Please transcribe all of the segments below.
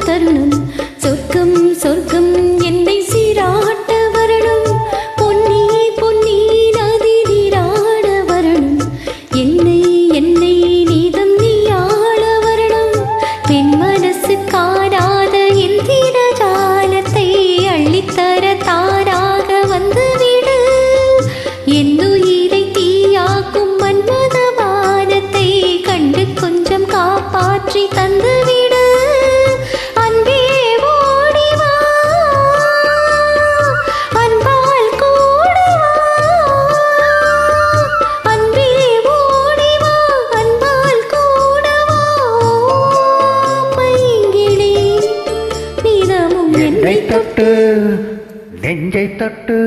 தருணம் சொர்க்கம் சொர்க்கம் என்னை சீராட்ட வரணும். பொன்னி பொன்னி நதி நீராட வரணும். என்னை என்னை நீதம் நீயாள வரணும். பெண் மனசு காணாத எந்திர ஜாலத்தை அள்ளித்தர தாராக வந்துவிடு. என்னுயிரை தீயாக்கும் மன்மத வானத்தை கண்டு கொஞ்சம் காப்பாற்றி தந்துவிடு. என்னை தொட்டு நெஞ்சை தொட்டு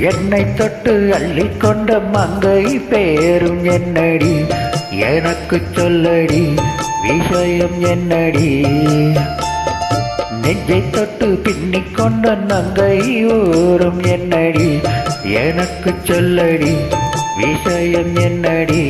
என்னை தொட்டு அள்ளிக்கொண்ட மங்கை பேரும் என்னடி, எனக்கு சொல்லடி விஷயம் என்னடி. நெஞ்சை தொட்டு பின்னிக்கொண்ட நங்கை ஊரும் என்னடி, எனக்கு சொல்லடி விஷயம் என்னடி.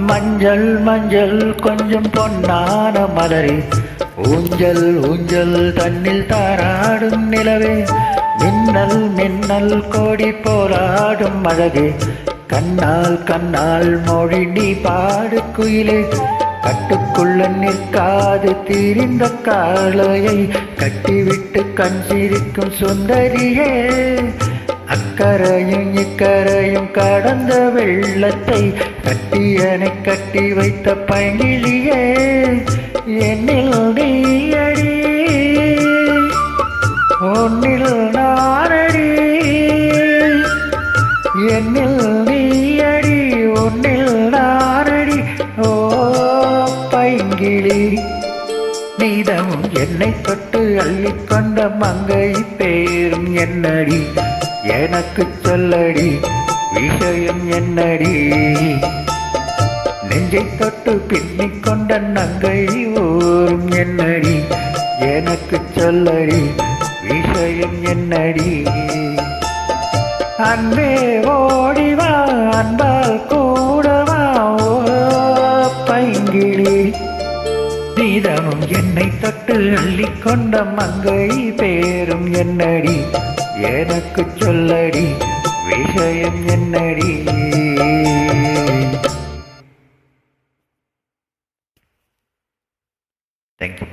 மஞ்சள் மஞ்சள் கொஞ்சம் பொன்னான மலரே, ஊஞ்சல் ஊஞ்சல் தன்னில் தாராடும் நிலவே, மின்னல் மின்னல் கோடி போராடும் அழகே, கண்ணால் கண்ணால் மொழி நீ பாடு குயிலே, கட்டுக்குள்ள நிற்காது தீரிந்த காளையை கட்டிவிட்டு கண் சிரிக்கும் சுந்தரியே, அக்கரையும் இக்கரையும் கடந்த வெள்ளத்தை கட்டியனை கட்டி வைத்த பைங்கிலியே, என்னில் நீயடி உன்னில் நானடி, என்னில் நீயடி உன்னில் நானடி. ஓ பைங்கிளி, நீதமும் என்னை தொட்டு அள்ளிக்கொண்ட மங்கை பேரும் என்னடி, எனக்கு சொல்லடி விஷயம் என்னடி. நெஞ்சை தொட்டு பின்னிக்கொண்ட நங்கை ஊரும் என்னடி, எனக்கு சொல்லடி விஷயம் என்னடி. அன்பே ஓடிவா அன்பால் கூடவா ஓ பைங்கிளி, நீதமும் என்னை தொட்டு அள்ளிக்கொண்ட மங்கை பேரும் என்னடி, எனக்கு சொல்லடி விஷயம் என்னடி. தேங்க்யூ